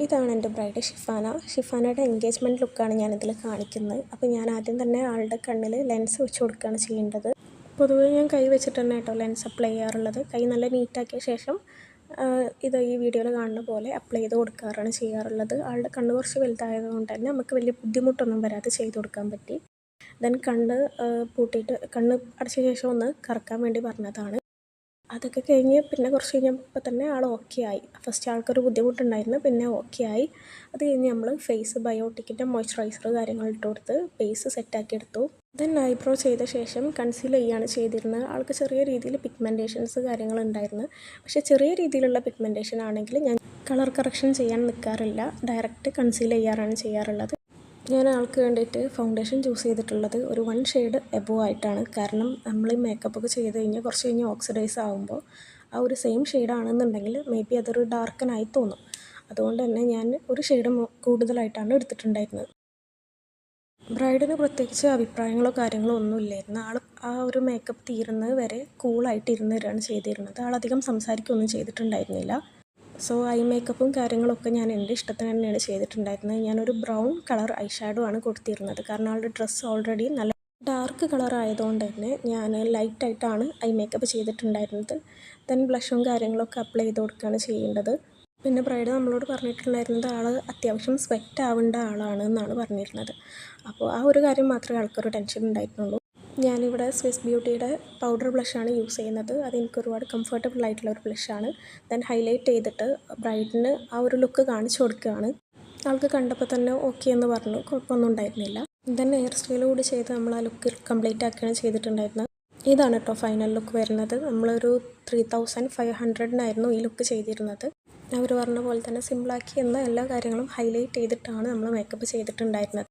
ഇതാണ് എൻ്റെ bride ഷിഫാനയുടെ engagement ലുക്കാണ് ഞാനിതിൽ കാണിക്കുന്നത്. അപ്പോൾ ഞാൻ ആദ്യം തന്നെ ആളുടെ കണ്ണിൽ ലെൻസ് വെച്ച് കൊടുക്കുകയാണ് ചെയ്യേണ്ടത്. പൊതുവേ ഞാൻ കൈ വെച്ചിട്ട് തന്നെ കേട്ടോ ലെൻസ് അപ്ലൈ ചെയ്യാറുള്ളത്. കൈ നല്ല നീറ്റാക്കിയ ശേഷം ഇത് ഈ വീഡിയോയിൽ കാണുന്ന പോലെ അപ്ലൈ ചെയ്ത് കൊടുക്കാറാണ് ചെയ്യാറുള്ളത്. ആളുടെ കണ്ണ് കുറച്ച് വലുതായതുകൊണ്ട് തന്നെ നമുക്ക് വലിയ ബുദ്ധിമുട്ടൊന്നും വരാതെ ചെയ്ത് കൊടുക്കാൻ പറ്റി. ദെൻ കണ്ണ് പൂട്ടിയിട്ട് കണ്ണ് അടച്ച ശേഷം ഒന്ന് കറക്കാൻ വേണ്ടി പറഞ്ഞതാണ്. അതൊക്കെ കഴിഞ്ഞ് പിന്നെ കുറച്ച് കഴിഞ്ഞപ്പോൾ തന്നെ ആൾ ഓക്കെ ആയി. ഫസ്റ്റ് ആൾക്കൊരു ബുദ്ധിമുട്ടുണ്ടായിരുന്നു, പിന്നെ ഓക്കെ ആയി. അത് കഴിഞ്ഞ് നമ്മൾ ഫേസ് ബയോട്ടിക്കിൻ്റെ മോയ്സ്ചറൈസർ കാര്യങ്ങൾ ഇട്ട് കൊടുത്ത് ഫേസ് സെറ്റാക്കി എടുത്തു. ദെൻ ഐബ്രോ ചെയ്ത ശേഷം കൺസീൽ ചെയ്യുകയാണ് ചെയ്തിരുന്നത്. ആൾക്ക് ചെറിയ രീതിയിൽ പിഗ്മെൻറ്റേഷൻസ് കാര്യങ്ങളുണ്ടായിരുന്നു. പക്ഷേ ചെറിയ രീതിയിലുള്ള പിഗ്മെൻറ്റേഷൻ ആണെങ്കിൽ ഞാൻ കളർ കറക്ഷൻ ചെയ്യാൻ നിൽക്കാറില്ല, ഡയറക്റ്റ് കൺസീൽ ചെയ്യാറാണ് ചെയ്യാറുള്ളത്. ഞാൻ ആൾക്ക് വേണ്ടിയിട്ട് ഫൗണ്ടേഷൻ ചൂസ് ചെയ്തിട്ടുള്ളത് ഒരു 1 ഷെയ്ഡ് എബോവ് ആയിട്ടാണ്. കാരണം നമ്മൾ ഈ മേക്കപ്പൊക്കെ ചെയ്ത് കഴിഞ്ഞാൽ കുറച്ച് കഴിഞ്ഞ് ഓക്സിഡൈസ് ആകുമ്പോൾ ആ ഒരു സെയിം ഷെയ്ഡാണെന്നുണ്ടെങ്കിൽ മേ ബി അതൊരു ഡാർക്കനായി തോന്നും. അതുകൊണ്ട് തന്നെ ഞാൻ ഒരു ഷെയ്ഡ് കൂടുതലായിട്ടാണ് എടുത്തിട്ടുണ്ടായിരുന്നത്. ബ്രൈഡിന് പ്രത്യേകിച്ച് അഭിപ്രായങ്ങളോ കാര്യങ്ങളോ ഒന്നുമില്ലായിരുന്നു. ആൾ ആ ഒരു മേക്കപ്പ് തീരുന്നത് വരെ കൂളായിട്ട് ഇരുന്ന് തരികയാണ് ചെയ്തിരുന്നത്. ആളധികം സംസാരിക്കുകയൊന്നും ചെയ്തിട്ടുണ്ടായിരുന്നില്ല. സോ ഐ മേക്കപ്പും കാര്യങ്ങളൊക്കെ ഞാൻ എൻ്റെ ഇഷ്ടത്തിന് തന്നെയാണ് ചെയ്തിട്ടുണ്ടായിരുന്നത്. ഞാനൊരു ബ്രൗൺ കളർ ഐ ഷാഡോ ആണ് കൊടുത്തിരുന്നത്. കാരണം ആളുടെ ഡ്രസ്സ് ഓൾറെഡി നല്ല ഡാർക്ക് കളർ ആയതുകൊണ്ട് തന്നെ ഞാൻ ലൈറ്റായിട്ടാണ് ഐ മേക്കപ്പ് ചെയ്തിട്ടുണ്ടായിരുന്നത്. ദെൻ ബ്ലഷും കാര്യങ്ങളൊക്കെ അപ്ലൈ ചെയ്ത് കൊടുക്കുകയാണ് ചെയ്യേണ്ടത്. പിന്നെ ബ്രൈഡ് നമ്മളോട് പറഞ്ഞിട്ടുണ്ടായിരുന്നത് ആൾ അത്യാവശ്യം സ്വെറ്റ് ആവേണ്ട ആളാണ് എന്നാണ് പറഞ്ഞിരുന്നത്. അപ്പോൾ ആ ഒരു കാര്യം മാത്രമേ ആൾക്കൊരു ടെൻഷൻ ഉണ്ടായിരുന്നുള്ളൂ. ഞാനിവിടെ സ്വിസ് ബ്യൂട്ടിയുടെ പൗഡർ ബ്ലഷാണ് യൂസ് ചെയ്യുന്നത്. അതെനിക്ക് ഒരുപാട് കംഫർട്ടബിൾ ആയിട്ടുള്ള ഒരു ബ്ലഷാണ്. ദെൻ ഹൈലൈറ്റ് ചെയ്തിട്ട് ബ്രൈഡിന് ആ ഒരു ലുക്ക് കാണിച്ചു കൊടുക്കുകയാണ്. ആൾക്ക് കണ്ടപ്പോൾ തന്നെ ഓക്കെ എന്ന് പറഞ്ഞു, കുഴപ്പമൊന്നും ഉണ്ടായിരുന്നില്ല. ദെൻ ഹെയർ സ്റ്റൈൽ കൂടി ചെയ്ത് നമ്മൾ ആ ലുക്ക് കംപ്ലീറ്റ് ആക്കുകയാണ് ചെയ്തിട്ടുണ്ടായിരുന്നത്. ഇതാണ് കേട്ടോ ഫൈനൽ ലുക്ക് വരുന്നത്. നമ്മളൊരു 3500 ഈ ലുക്ക് ചെയ്തിരുന്നത്. അവർ പറഞ്ഞ പോലെ തന്നെ സിമ്പിളാക്കി എന്ന എല്ലാ കാര്യങ്ങളും ഹൈലൈറ്റ് ചെയ്തിട്ടാണ് നമ്മൾ മേക്കപ്പ് ചെയ്തിട്ടുണ്ടായിരുന്നത്.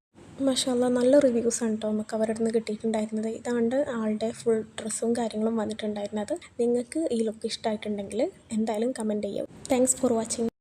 മാഷാഅല്ലാഹ് നല്ല റിവ്യൂസാണ് കേട്ടോ നമുക്ക് അവരുടെ നിന്ന് കിട്ടിയിട്ടുണ്ടായിരുന്നത്. ഇതാണ്ട് ആളുടെ ഫുൾ ഡ്രസ്സും കാര്യങ്ങളും വന്നിട്ടുണ്ടായിരുന്നത്. നിങ്ങൾക്ക് ഈ ലുക്ക് ഇഷ്ടമായിട്ടുണ്ടെങ്കിൽ എന്തായാലും കമൻറ്റ് ചെയ്യും. Thanks for watching.